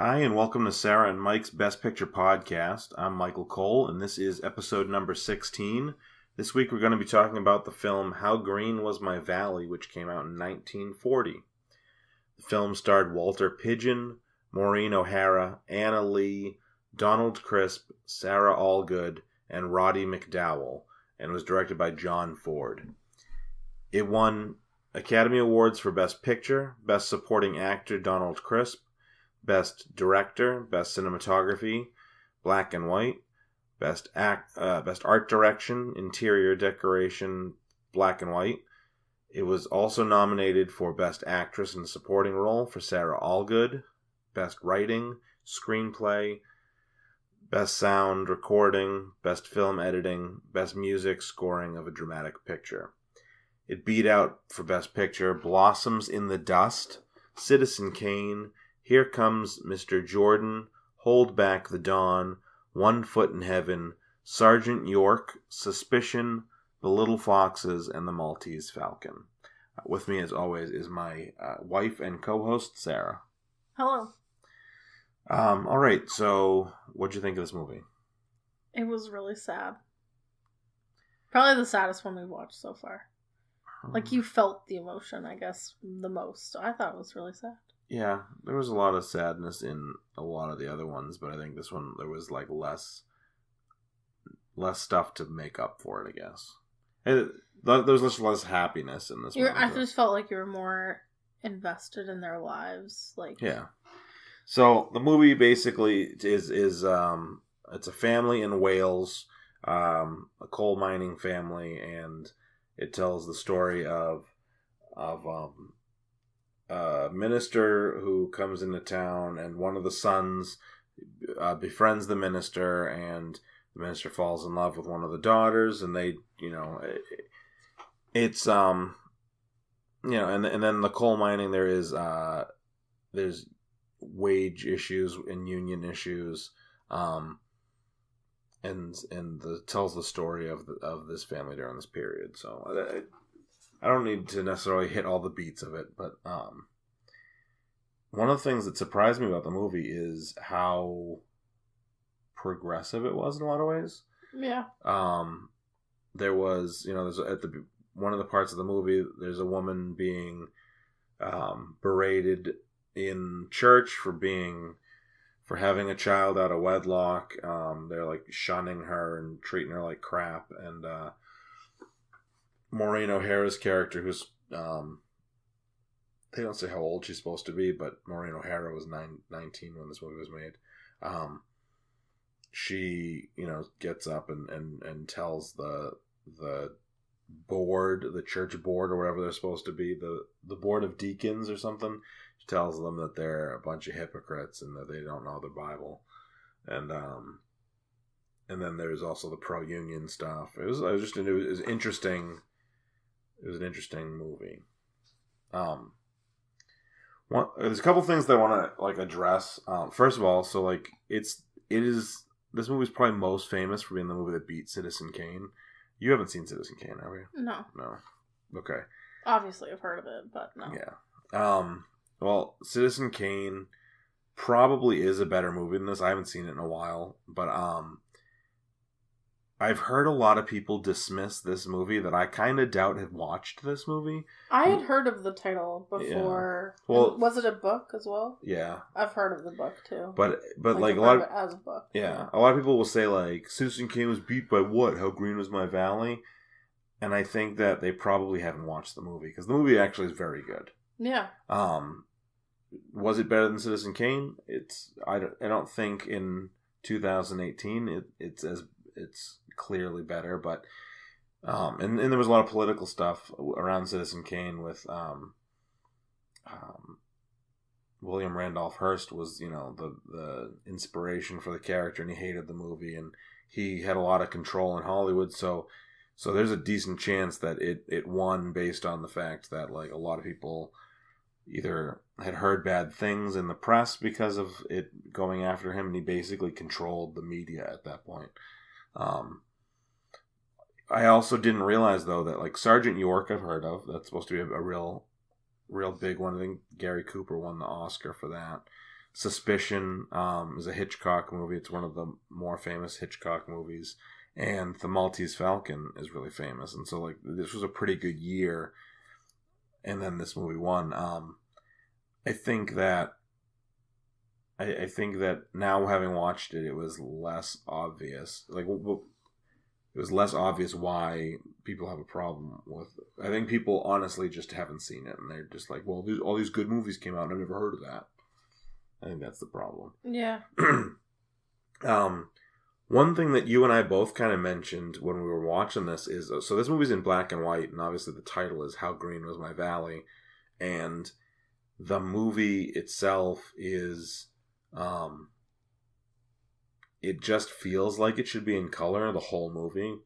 Hi, and welcome to Sarah and Mike's Best Picture Podcast. I'm Michael Cole, and this is episode number 16. This week we're going to be talking about the film How Green Was My Valley, which came out in 1940. The film starred Walter Pidgeon, Maureen O'Hara, Anna Lee, Donald Crisp, Sara Allgood, and Roddy McDowell, and was directed by John Ford. It won Academy Awards for Best Picture, Best Supporting Actor Donald Crisp, Best Director, Best Cinematography, Black and White, Best Art Direction, Interior Decoration, Black and White. It was also nominated for Best Actress in a Supporting Role for Sara Allgood, Best Writing, Screenplay, Best Sound Recording, Best Film Editing, Best Music Scoring of a Dramatic Picture. It beat out for Best Picture Blossoms in the Dust, Citizen Kane, Here Comes Mr. Jordan, Hold Back the Dawn, One Foot in Heaven, Sergeant York, Suspicion, The Little Foxes, and The Maltese Falcon. With me, as always, is my wife and co-host, Sarah. Hello. All right, so what'd you think of this movie? It was really sad. Probably the saddest one we've watched so far. Like, you felt the emotion, I guess, the most. I thought it was really sad. Yeah, there was a lot of sadness in a lot of the other ones, but I think this one, there was like less stuff to make up for it, I guess. And there was less happiness in this one. I just felt like you were more invested in their lives. Yeah. So the movie basically is it's a family in Wales, a coal mining family, and it tells the story of a minister who comes into town, and one of the sons befriends the minister, and the minister falls in love with one of the daughters, and they, it's and then the coal mining, there's wage issues and union issues, and tells the story of this family during this period. So I don't need to necessarily hit all the beats of it, but one of the things that surprised me about the movie is how progressive it was in a lot of ways. Yeah. There was, there's one of the parts of the movie, there's a woman being berated in church for having a child out of wedlock. They're like shunning her and treating her like crap, and Maureen O'Hara's character, who's they don't say how old she's supposed to be, but Maureen O'Hara was 19 when this movie was made. She, gets up and tells the board, the church board or whatever they're supposed to be, the board of deacons or something. She tells them that they're a bunch of hypocrites and that they don't know the Bible, and then there's also the pro-union stuff. It was interesting. It was an interesting movie. There's a couple things that I want to address. First of all, so this movie's probably most famous for being the movie that beat Citizen Kane. You haven't seen Citizen Kane, have you? No. Okay. Obviously, I've heard of it, but no. Yeah. Well, Citizen Kane probably is a better movie than this. I haven't seen it in a while, but I've heard a lot of people dismiss this movie that I kind of doubt have watched this movie. I had heard of the title before. Yeah. Well, was it a book as well? Yeah. I've heard of the book too. But a lot of as a book. Yeah, a lot of people will say Citizen Kane was beat by what? How Green Was My Valley? And I think that they probably haven't watched the movie, because the movie actually is very good. Yeah. Was it better than Citizen Kane? I don't think in 2018 it's clearly better, but and there was a lot of political stuff around Citizen Kane with William Randolph Hearst was the inspiration for the character, and he hated the movie, and he had a lot of control in Hollywood, so there's a decent chance that it won based on the fact that a lot of people either had heard bad things in the press because of it going after him, and he basically controlled the media at that point. I also didn't realize, though, that Sergeant York I've heard of. That's supposed to be a real big one. I think Gary Cooper won the Oscar for that. Suspicion is a Hitchcock movie. It's one of the more famous Hitchcock movies. And The Maltese Falcon is really famous. And so, like, this was a pretty good year. And then this movie won. I think that now, having watched it, it was less obvious. Like, it was less obvious why people have a problem with it. I think people honestly just haven't seen it, and they're just like, well, all these good movies came out, and I've never heard of that. I think that's the problem. Yeah. One thing that you and I both kind of mentioned when we were watching this is, so this movie's in black and white, and obviously the title is How Green Was My Valley, and the movie itself is, it just feels like it should be in color, the whole movie.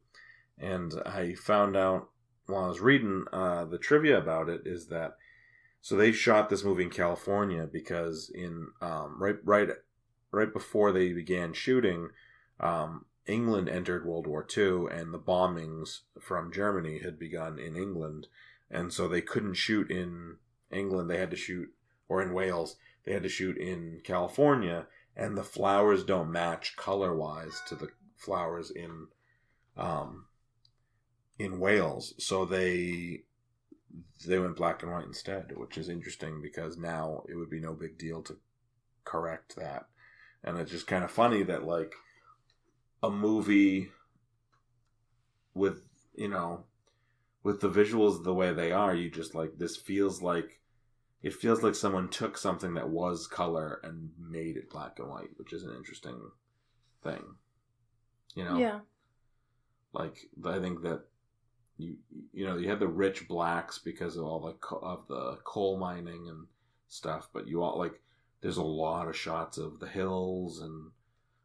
And I found out while I was reading the trivia about it is that, so they shot this movie in California because in right before they began shooting, England entered World War II, and the bombings from Germany had begun in England, and so they couldn't shoot in England. They had to shoot, or in Wales, they had to shoot in California, and the flowers don't match color-wise to the flowers in Wales, so they went black and white instead, which is interesting because now it would be no big deal to correct that. And it's just kind of funny that, like, a movie with the visuals the way they are, you just like, it feels like someone took something that was color and made it black and white, which is an interesting thing. Yeah. Like, I think that you had the rich blacks because of all the coal mining and stuff, but there's a lot of shots of the hills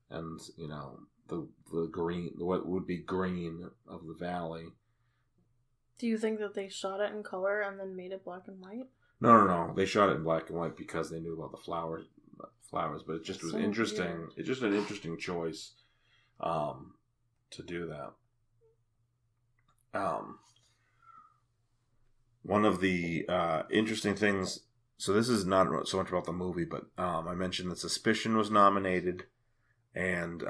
and the green, what would be green of the valley. Do you think that they shot it in color and then made it black and white? No. They shot it in black and white because they knew about the flowers, but it just was so interesting. Weird. It's just an interesting choice to do that. One of the interesting things, so this is not so much about the movie, but I mentioned that Suspicion was nominated, and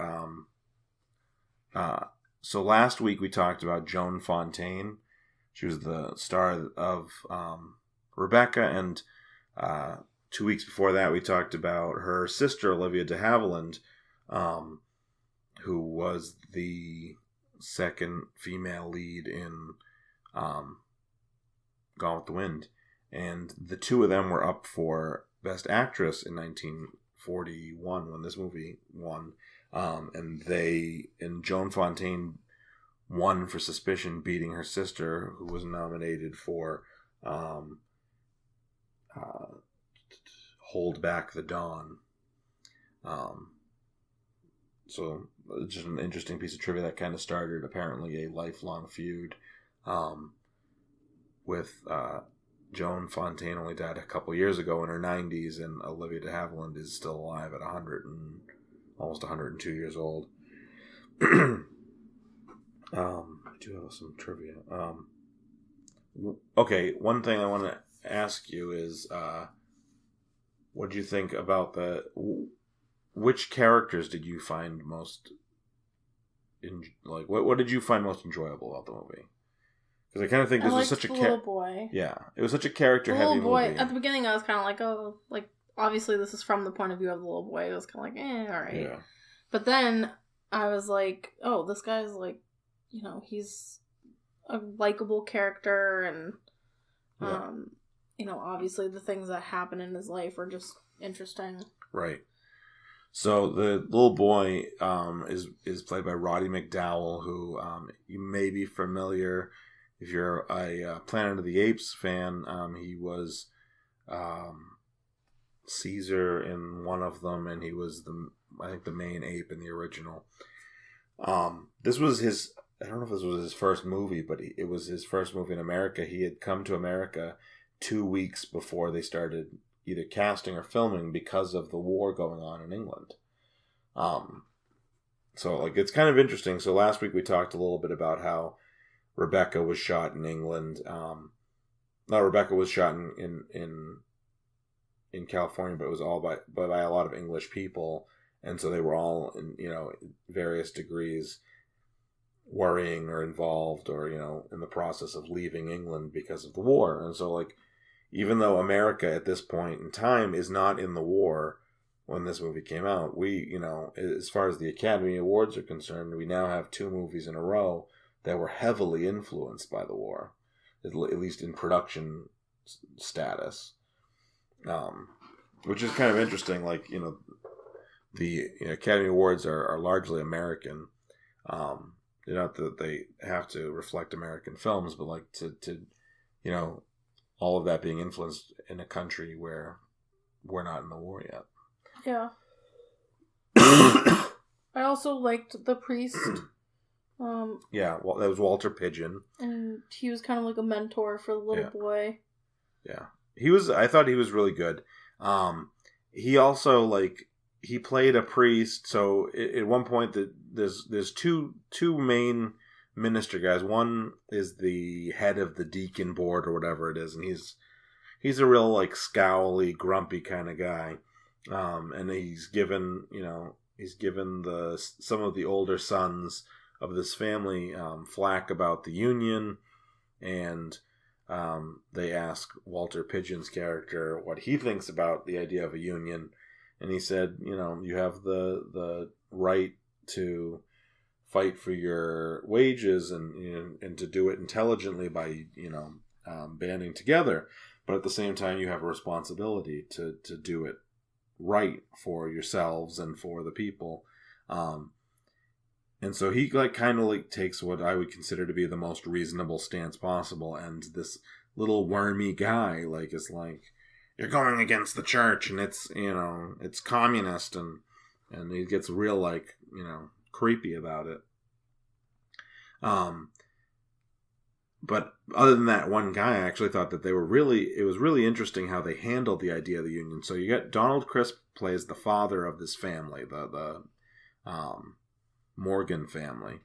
so last week we talked about Joan Fontaine. She was the star of Rebecca, and 2 weeks before that we talked about her sister Olivia de Havilland, who was the second female lead in Gone with the Wind, and the two of them were up for Best Actress in 1941 when this movie won, and Joan Fontaine won for Suspicion, beating her sister, who was nominated for Hold Back the Dawn. So just an interesting piece of trivia that kind of started apparently a lifelong feud with Joan Fontaine. Only died a couple years ago in her 90s, and Olivia de Havilland is still alive at almost 102 years old. I do have some trivia. Okay, one thing I want to ask you is, what do you think about which characters did you find most what did you find most enjoyable about the movie? Because I kind of think this was such a little boy. Yeah, it was such a character-heavy movie. Boy. At the beginning, I was kind of like, oh, like, obviously this is from the point of view of the little boy. It was kind of like, all right. Yeah. But then I was like, oh, this guy's like, he's a likable character, and obviously the things that happen in his life are just interesting. Right. So the little boy is played by Roddy McDowell, who you may be familiar if you're a Planet of the Apes fan. He was Caesar in one of them, and he was the main ape in the original. This was I don't know if this was his first movie, but it was his first movie in America. He had come to America 2 weeks before they started either casting or filming because of the war going on in England. So it's kind of interesting. So last week we talked a little bit about how Rebecca was shot in England. Rebecca was shot in in California, but it was all by a lot of English people, and so they were all in various degrees worrying or involved or in the process of leaving England because of the war. And so like even though America at this point in time is not in the war when this movie came out, we as far as the Academy Awards are concerned, we now have 2 movies in a row that were heavily influenced by the war, at least in production status, which is kind of interesting. Like the Academy Awards are largely American. Not that they have to reflect American films, but like to all of that being influenced in a country where we're not in the war yet. Yeah. I also liked the priest. Yeah, well, that was Walter Pidgeon, and he was kind of like a mentor for the little boy. Yeah, I thought he was really good. He also he played a priest. So at one point, there's two main minister guys. One is the head of the deacon board or whatever it is, and he's a real scowly, grumpy kind of guy. And he's given some of the older sons of this family flack about the Union, and they ask Walter Pidgeon's character what he thinks about the idea of a union. And he said, you have the right to fight for your wages and to do it intelligently by, banding together. But at the same time, you have a responsibility to do it right for yourselves and for the people. And so he takes what I would consider to be the most reasonable stance possible. And this little wormy guy is like, you're going against the church, and it's communist, and he gets real creepy about it. But other than that one guy, I actually thought that it was really interesting how they handled the idea of the Union. So you got Donald Crisp plays the father of this family, the Morgan family,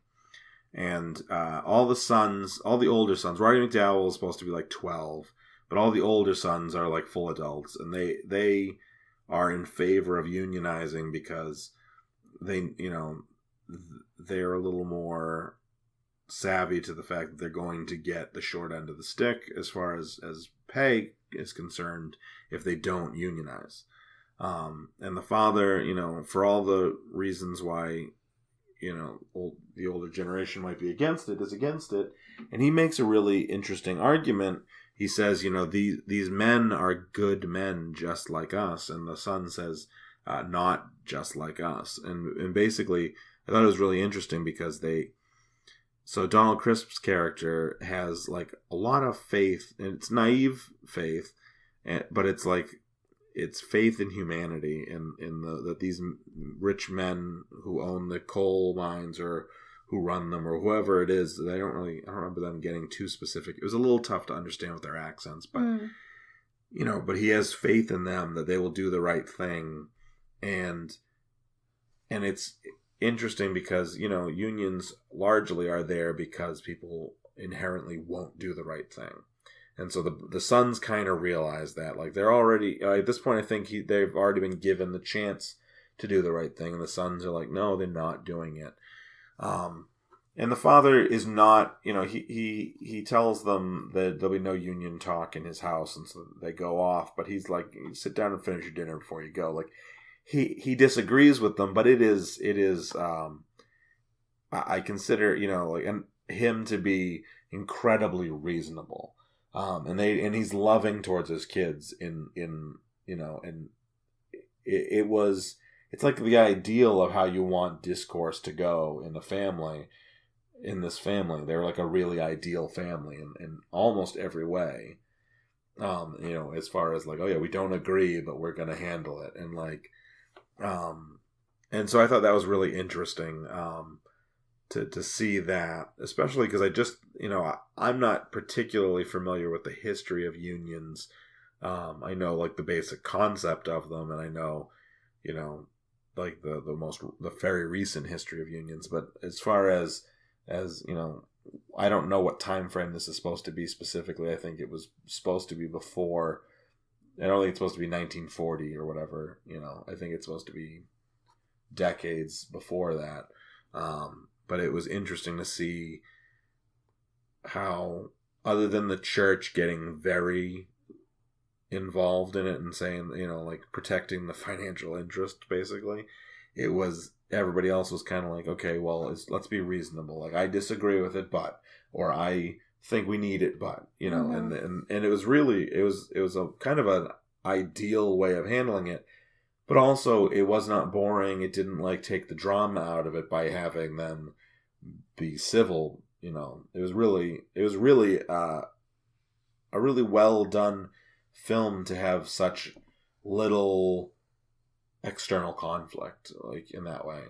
and all the older sons. Roddy McDowell is supposed to be 12. But all the older sons are full adults, and they are in favor of unionizing because they're a little more savvy to the fact that they're going to get the short end of the stick as far as pay is concerned if they don't unionize. And the father, for all the reasons why the older generation might be against it, is against it, and he makes a really interesting argument. He says, these men are good men just like us. And the son says, not just like us. And basically, I thought it was really interesting because so Donald Crisp's character has a lot of faith, and it's naive faith, but it's it's faith in humanity and that these rich men who own the coal mines or who run them or whoever it is, I don't remember them getting too specific. It was a little tough to understand with their accents, but but he has faith in them that they will do the right thing. And it's interesting because, unions largely are there because people inherently won't do the right thing. And so the sons kind of realize that, they're already, at this point, I think they've already been given the chance to do the right thing. And the sons are like, no, they're not doing it. And the father is not, he tells them that there'll be no union talk in his house, and so they go off. But he's like, sit down and finish your dinner before you go. He disagrees with them, but it is I consider and him to be incredibly reasonable, and he's loving towards his kids and it's the ideal of how you want discourse to go in the family. In this family, they're a really ideal family in almost every way. As far as oh yeah, we don't agree, but we're gonna handle it, and so I thought that was really interesting to see that, especially because I just I'm not particularly familiar with the history of unions. I know the basic concept of them, and I know the very recent history of unions, but as far as I don't know what time frame this is supposed to be specifically. I think it was supposed to be before I don't think it's supposed to be 1940 or whatever. I think it's supposed to be decades before that. But it was interesting to see how, other than the church getting very involved in it and saying, like protecting the financial interest, basically, it was, everybody else was kind of like, okay, well, let's be reasonable. Like, I disagree with it, or I think we need it, but, and it was really, it was a kind of an ideal way of handling it, but also it was not boring. It didn't like take the drama out of it by having them be civil. It was really a really well done film to have such little external conflict, like, in that way.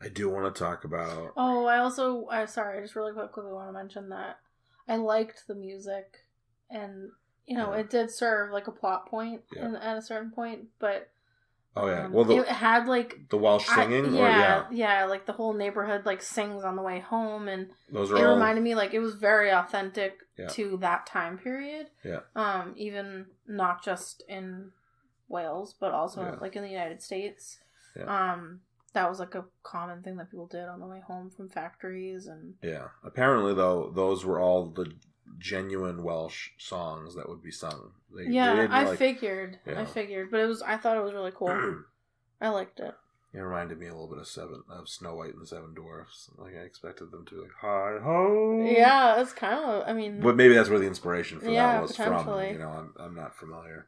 I do want to talk about... Oh, I just really quickly want to mention that I liked the music, and, it did serve, like, a plot point at a certain point, but... Oh, yeah. Well, it had, like... The Welsh singing? Yeah, like, the whole neighborhood, like, sings on the way home, and those it reminded me, like, it was very authentic to that time period. Yeah. Even not just in Wales, but also, like, in the United States. Yeah. That was, like, a common thing that people did on the way home from factories, and... Yeah. Apparently, though, those were all the genuine Welsh songs that would be sung. I figured, but I thought it was really cool. I liked it. It reminded me a little bit of Snow White and the Seven Dwarfs. Like, I expected them to be like, hi ho. Yeah, it's kind of, I mean... But maybe that's where the inspiration for that was from. I'm not familiar.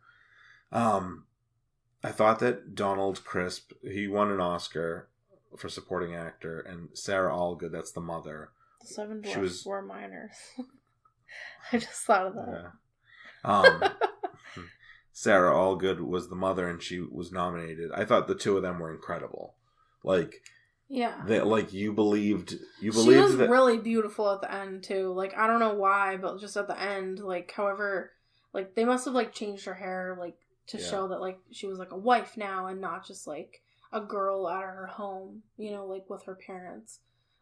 I thought that Donald Crisp, he won an Oscar for supporting actor, and Sara Allgood, that's the mother. The Seven Dwarfs were minors. I just thought of that. Sara Allgood was the mother, and she was nominated. I thought the two of them were incredible. Like, you believed she was that... really beautiful at the end too. Like, I don't know why, but just at the end, like, however, like, they must have, like, changed her hair, like, to show that, like, she was, like, a wife now and not just, like, a girl out of her home, like, with her parents.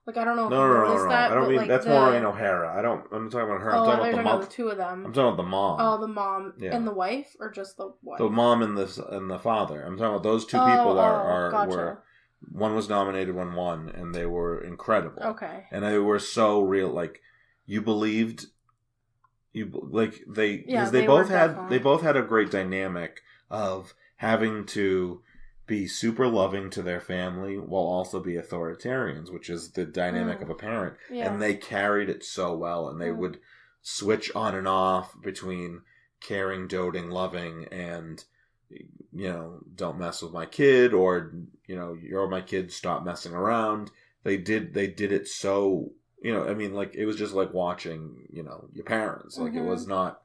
Like, I don't know if you noticed that. I don't mean, like, that's Maureen O'Hara. I'm talking about her. I'm talking about the two of them. I'm talking about the mom. Oh, the mom and the wife, or just the wife? The mom and the father. I'm talking about those two people gotcha. were, one was nominated, one won, and they were incredible. Okay. And they were so real. Like, you believed... they both had a great dynamic of having to be super loving to their family while also be authoritarians, which is the dynamic of a parent. Yeah. And they carried it so well, and they would switch on and off between caring, doting, loving, and don't mess with my kid, or you're my kid, stop messing around. They did it so. Like, it was just like watching, your parents. Like, it was not,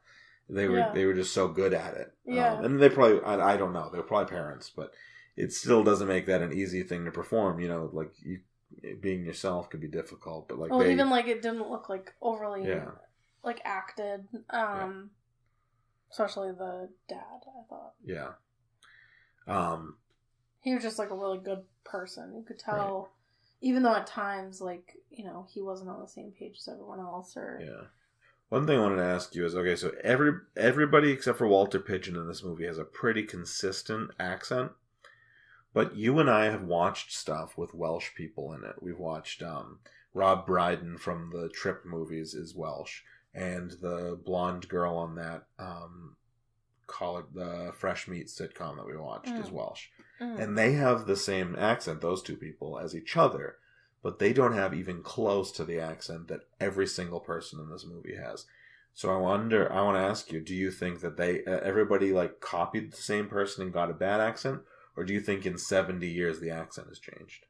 they were just so good at it. Yeah. And they probably, I don't know, they were probably parents, but it still doesn't make that an easy thing to perform. Like, being yourself could be difficult, but like, even like, it didn't look like overly, like, acted, especially the dad, I thought. Yeah. He was just, like, a really good person. You could tell... Right. Even though at times, like, he wasn't on the same page as everyone else, or... Yeah. One thing I wanted to ask you is, okay, so everybody except for Walter Pidgeon in this movie has a pretty consistent accent, but you and I have watched stuff with Welsh people in it. We've watched, Rob Brydon from the Trip movies is Welsh, and the blonde girl on that, the Fresh Meat sitcom that we watched is Welsh. And they have the same accent, those two people, as each other, but they don't have even close to the accent that every single person in this movie has. So I want to ask you, do you think that everybody, like, copied the same person and got a bad accent? Or do you think in 70 years the accent has changed?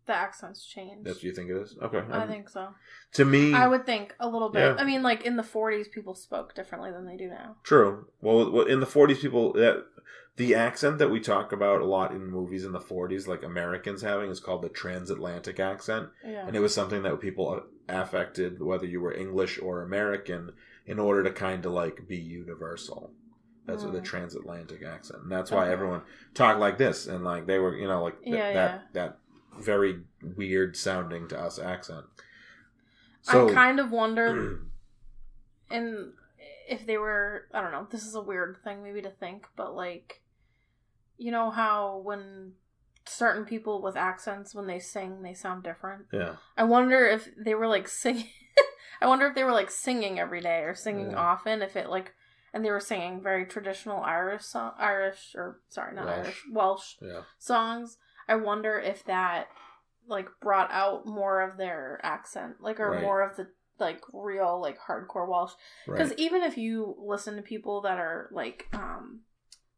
The accent's changed. That's what you think it is? Okay. I think so. To me... I would think a little bit. Yeah. I mean, like, in the 40s, people spoke differently than they do now. True. Well, in the 40s, people... the accent that we talk about a lot in movies in the 40s, like Americans having, is called the transatlantic accent. Yeah. And it was something that people affected, whether you were English or American, in order to kind of, like, be universal. That's what the transatlantic accent. And that's why everyone talked like this. And, like, they were, like, that very weird sounding to us accent. So, I kind of wonder, and if they were, I don't know, this is a weird thing maybe to think, but like, you know how when certain people with accents, when they sing, they sound different? Yeah. I wonder if they were like singing, I wonder if they were like singing every day or singing often, if it like, and they were singing very traditional Welsh songs. I wonder if that like brought out more of their accent, like, or more of the like real like hardcore Welsh. Because even if you listen to people that are like,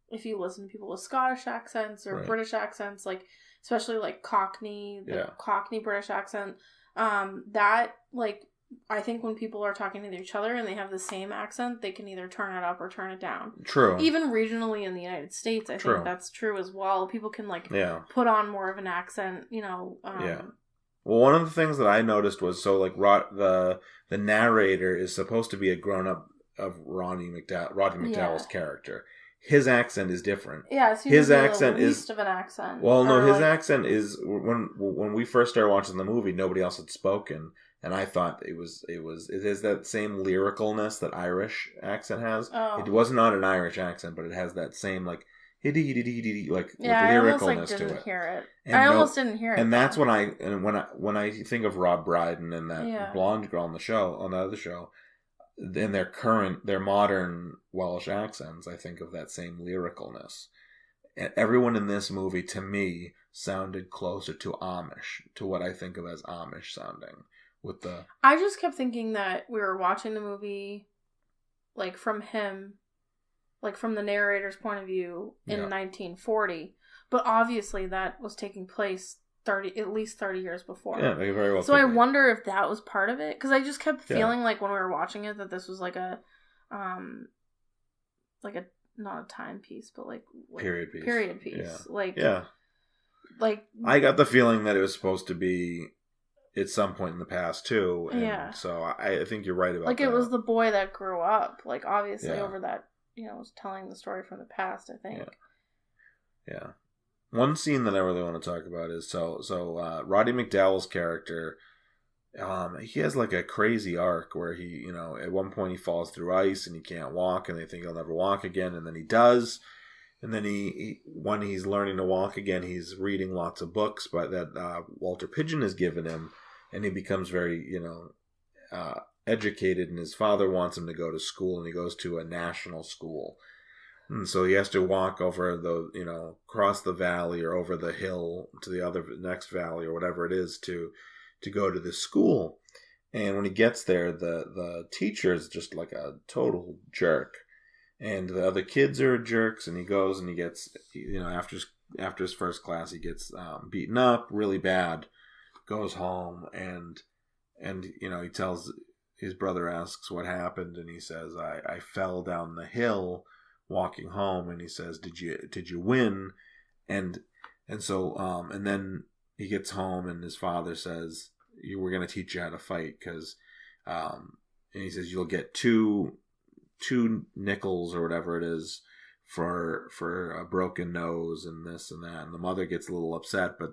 if you listen to people with Scottish accents or British accents, like especially like Cockney, the Cockney British accent, that like, I think when people are talking to each other and they have the same accent, they can either turn it up or turn it down. True. Even regionally in the United States, I think that's true as well. People can like put on more of an accent, you know. Well, one of the things that I noticed was, so like the narrator is supposed to be a grown up of Roddy McDowell's character. His accent is different. Yeah, so his accent is least of an accent. Well, no, his accent is when we first started watching the movie, nobody else had spoken. And I thought it is that same lyricalness that Irish accent has. Oh. It was not anIrish accent, but it has that same like like lyricalness I almost, like, didn't hear it. And I almost didn't hear it. And that's when I think of Rob Brydon and that blonde girl on the other show, in their modern Welsh accents, I think of that same lyricalness. And everyone in this movie, to me, sounded closer to Amish, to what I think of as Amish sounding. I just kept thinking that we were watching the movie, like, from him, like, from the narrator's point of view in 1940. But obviously that was taking place at least 30 years before. Yeah, they very well. So I wonder if that was part of it. Because I just kept feeling like when we were watching it that this was like a, not a timepiece, but like period piece. Yeah. Like, I got the feeling that it was supposed to be at some point in the past too, and so I think you're right about like that. It was the boy that grew up, like obviously over that, you know, was telling the story from the past, I think. Yeah. One scene that I really want to talk about is Roddy McDowell's character. He has like a crazy arc where he, you know, at one point he falls through ice and he can't walk, and they think he'll never walk again, and then he does. And then when he's learning to walk again, he's reading lots of books that Walter Pidgeon has given him, and he becomes very, you know, educated. And his father wants him to go to school, and he goes to a national school, and so he has to walk over across the valley or over the hill to the next valley or whatever it is to go to this school. And when he gets there, the teacher is just like a total jerk. And the other kids are jerks, and he goes and he gets, you know, after his first class, he gets beaten up really bad, goes home, and you know, he tells his brother, asks what happened, and he says, I fell down the hill walking home, and he says, did you win? And so and then he gets home, and his father says, we're going to teach you how to fight, because and he says, you'll get two nickels or whatever it is for a broken nose and this and that. And the mother gets a little upset, but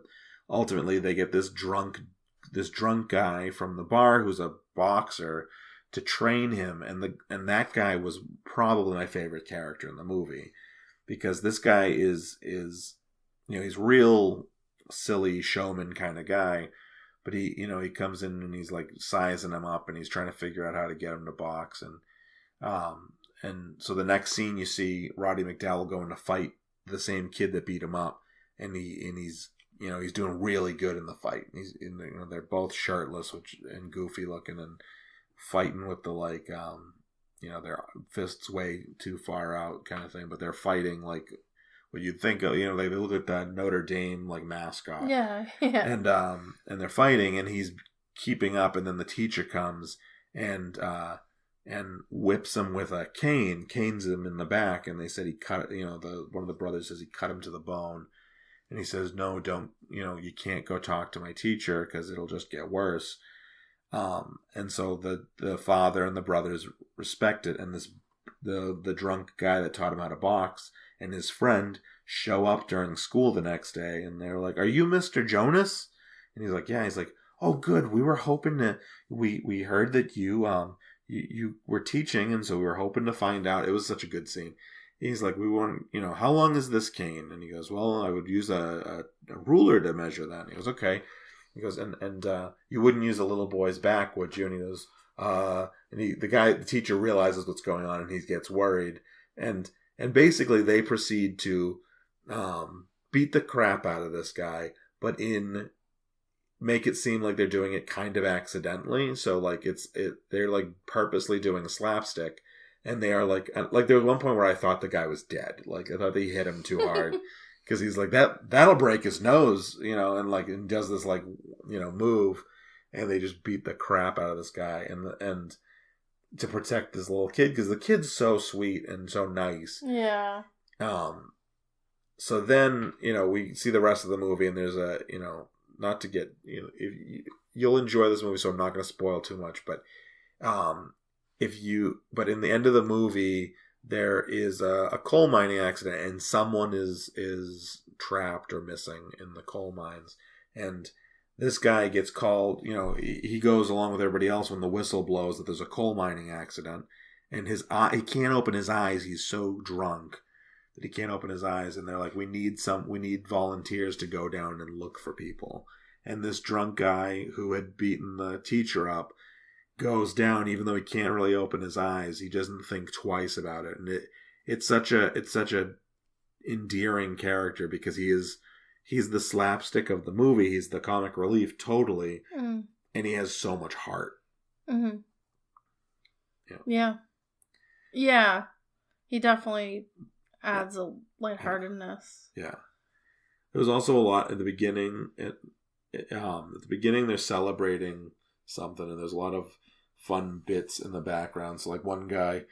ultimately they get this drunk guy from the bar who's a boxer to train him, and that guy was probably my favorite character in the movie, because this guy is you know, he's real silly showman kind of guy, but he comes in and he's like sizing him up, and he's trying to figure out how to get him to box. And so the next scene, you see Roddy McDowell going to fight the same kid that beat him up, and he's doing really good in the fight. They're both shirtless, and goofy looking, and fighting with the like their fists way too far out kind of thing, but they're fighting like what you'd think of. You know, they look at the Notre Dame like mascot. Yeah. And they're fighting, and he's keeping up, and then the teacher comes and whips him with a cane, canes him in the back, and they said he cut, one of the brothers says he cut him to the bone, and he says, no, don't, you can't go talk to my teacher because it'll just get worse. And so the father and the brothers respect it, and the drunk guy that taught him how to box and his friend show up during school the next day, and they're like, are you Mr. Jonas? And he's like, yeah. He's like, oh, good. We were hoping we heard that you you were teaching, and so we were hoping to find out. It was such a good scene. He's like, we want, how long is this cane? And he goes, well, I would use a ruler to measure that. And he goes, okay. He goes, and you wouldn't use a little boy's back, would you? And he goes, the teacher realizes what's going on, and he gets worried. And basically they proceed to beat the crap out of this guy, but make it seem like they're doing it kind of accidentally. So like they're like purposely doing slapstick, and they are like there was one point where I thought the guy was dead. Like I thought they hit him too hard because he's like that'll break his nose, and does this like move, and they just beat the crap out of this guy and to protect this little kid because the kid's so sweet and so nice. Yeah. So then we see the rest of the movie, and there's a not to get you'll enjoy this movie, so I'm not going to spoil too much, but in the end of the movie there is a coal mining accident, and someone is trapped or missing in the coal mines, and this guy gets called. He goes along with everybody else when the whistle blows that there's a coal mining accident, and he can't open his eyes. He's so drunk that he can't open his eyes, and they're like, we need volunteers to go down and look for people. And this drunk guy who had beaten the teacher up goes down, even though he can't really open his eyes. He doesn't think twice about it, and it's such a endearing character because he's the slapstick of the movie. He's the comic relief totally, and he has so much heart. Mm-hmm. Yeah. He definitely adds a lightheartedness. Yeah. There was also a lot at the beginning. At the beginning, they're celebrating something, and there's a lot of fun bits in the background. So, like, one guy,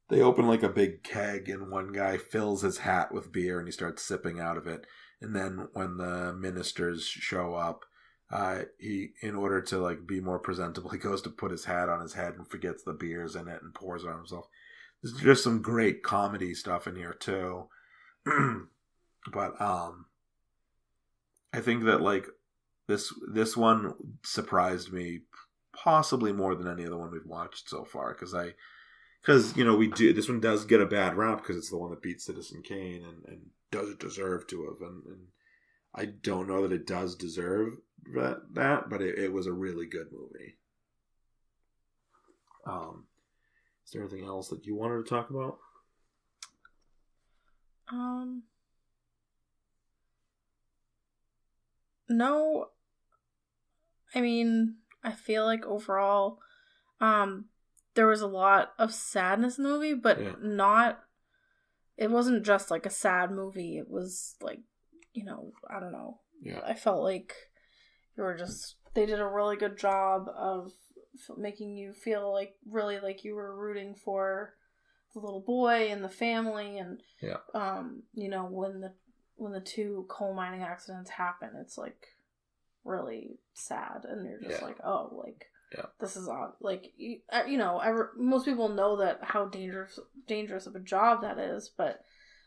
they open like a big keg, and one guy fills his hat with beer, and he starts sipping out of it. And then when the ministers show up, he, in order to like be more presentable, he goes to put his hat on his head and forgets the beer's in it and pours it on himself. There's just some great comedy stuff in here too. But I think that like this one surprised me possibly more than any other one we've watched so far, because this one does get a bad rap because it's the one that beat Citizen Kane and does it deserve to have, and I don't know that it does deserve that, but it was a really good movie. Is there anything else that you wanted to talk about? No. I mean, I feel like overall, there was a lot of sadness in the movie, but it wasn't just like a sad movie. It was like, I don't know. Yeah. I felt like they did a really good job of making you feel like really like you were rooting for the little boy and the family, and when the two coal mining accidents happen, it's like really sad, and you're just like, oh, like this is odd. Like most people know that how dangerous of a job that is, but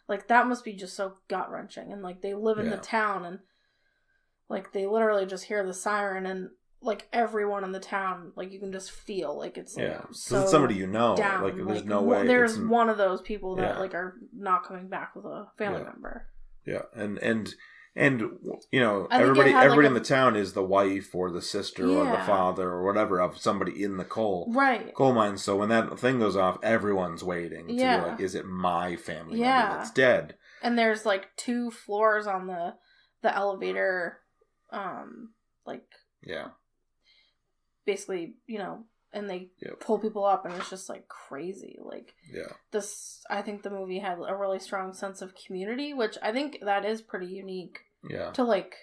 like that must be just so gut wrenching, and like they live in the town, and like they literally just hear the siren, and like everyone in the town, like you can just feel like it's like so it's somebody down. Like there's no way there's one of those people that like are not coming back with a family member. Yeah, and everybody in the town is the wife or the sister or the father or whatever of somebody in the coal mine. So when that thing goes off, everyone's waiting to be like, is it my family member that's dead? And there's like 2 floors on the elevator, basically, and they pull people up, and it's just like crazy. Like this, I think the movie had a really strong sense of community, which I think that is pretty unique. To like,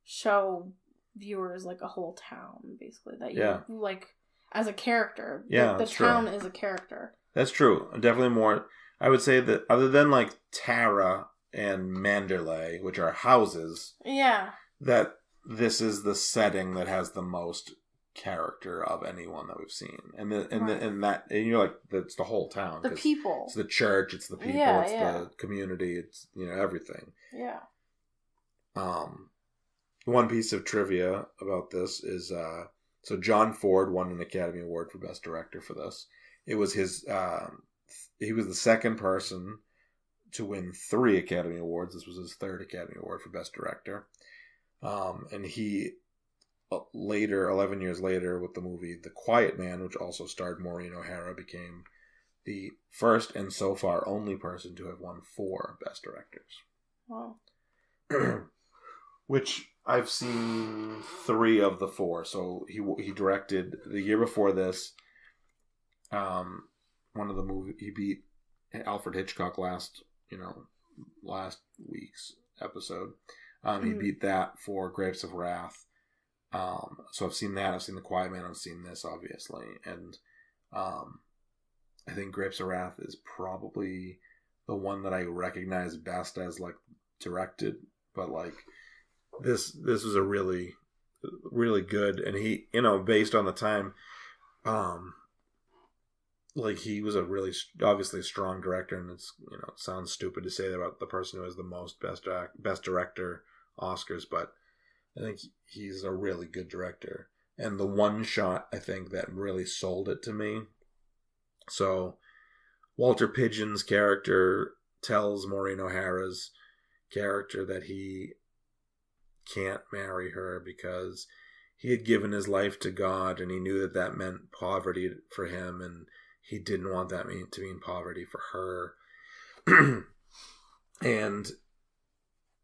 show viewers like a whole town, basically, that you like as a character. The town is a character. That's true. Definitely more. I would say that other than like Tara and Manderley, which are houses. That this is the setting that has the most character of anyone that we've seen, and you're like, that's the whole town. The people. It's the church. It's the people. It's the community. It's everything. One piece of trivia about this is So John Ford won an Academy Award for Best Director for this. It was his. He was the second person to win 3 Academy Awards. This was his 3rd Academy Award for Best Director. And he later, 11 years later, with the movie The Quiet Man, which also starred Maureen O'Hara, became the first and so far only person to have won 4 Best Directors. Wow. Which I've seen 3 of the 4. So he directed the year before this. One of the movies he beat Alfred Hitchcock last week's episode. He beat that for Grapes of Wrath. So I've seen that. I've seen The Quiet Man. I've seen this, obviously, and I think Grapes of Wrath is probably the one that I recognize best as like directed. But like this was a really, really good, and he, based on the time, like he was a really obviously a strong director, and it's it sounds stupid to say that about the person who has the most best director Oscars, but I think he's a really good director. And the one shot, I think, that really sold it to me. So Walter Pidgeon's character tells Maureen O'Hara's character that he can't marry her because he had given his life to God, and he knew that meant poverty for him, and he didn't want that to mean poverty for her.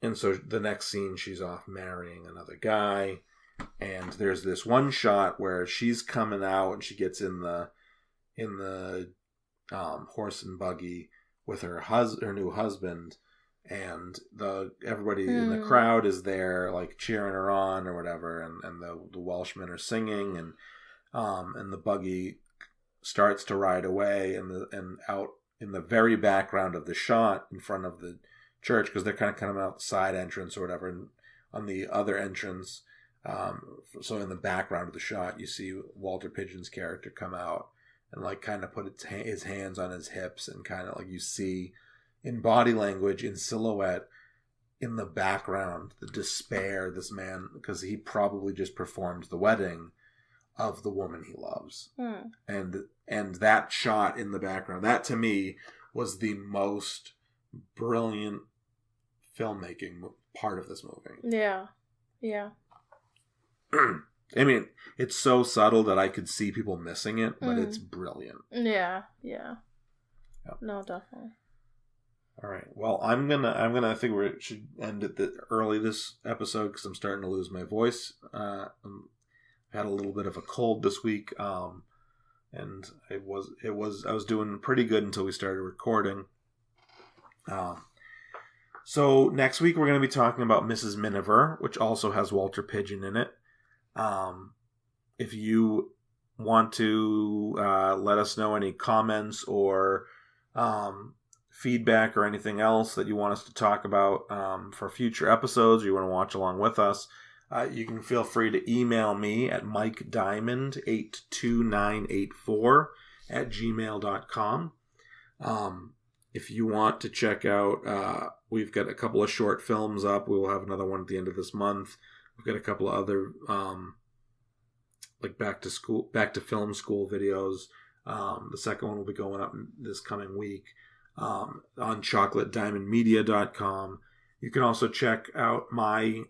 And so the next scene, she's off marrying another guy, and there's this one shot where she's coming out and she gets in the horse and buggy with her new husband, and everybody in the crowd is there like cheering her on or whatever, and the Welshmen are singing, and the buggy starts to ride away, and out in the very background of the shot in front of the church, because they're kind of coming out the side entrance or whatever, and on the other entrance, so in the background of the shot, you see Walter Pidgeon's character come out and like kind of put his hands on his hips, and kind of like you see in body language, in silhouette, in the background, the despair this man, because he probably just performed the wedding of the woman he loves. And that shot in the background, that to me was the most brilliant filmmaking part of this movie. Yeah. I mean, it's so subtle that I could see people missing it, but it's brilliant. Yeah. No, definitely. All right. Well, I think we should end it early this episode because I'm starting to lose my voice. I had a little bit of a cold this week, and I was doing pretty good until we started recording. So next week we're going to be talking about Mrs. Miniver, which also has Walter Pidgeon in it. If you want to let us know any comments or feedback or anything else that you want us to talk about for future episodes, or you want to watch along with us, you can feel free to email me at mikediamond82984@gmail.com. If you want to check out, we've got a couple of short films up. We will have another one at the end of this month. We've got a couple of other like back to film school videos. The second one will be going up this coming week on chocolatediamondmedia.com. You can also check out my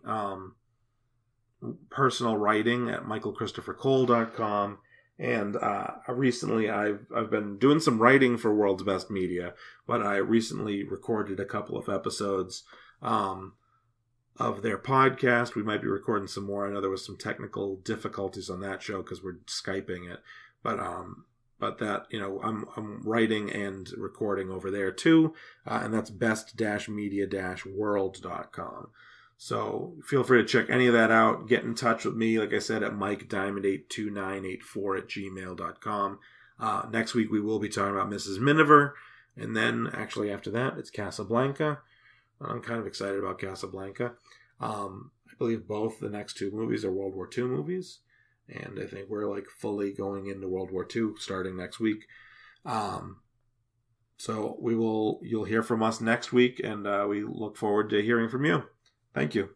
personal writing at michaelchristophercole.com. And recently I've been doing some writing for World's Best Media, but I recently recorded a couple of episodes of their podcast. We might be recording some more. I know there was some technical difficulties on that show because we're Skyping it, but that, I'm writing and recording over there too, and that's best-media-world.com. So feel free to check any of that out. Get in touch with me, like I said, at mikediamond82984@gmail.com. Next week we will be talking about Mrs. Miniver, and then actually after that it's Casablanca. I'm kind of excited about Casablanca. I believe both the next 2 movies are World War II movies, and I think we're like fully going into World War II starting next week. So you'll hear from us next week, and we look forward to hearing from you. Thank you.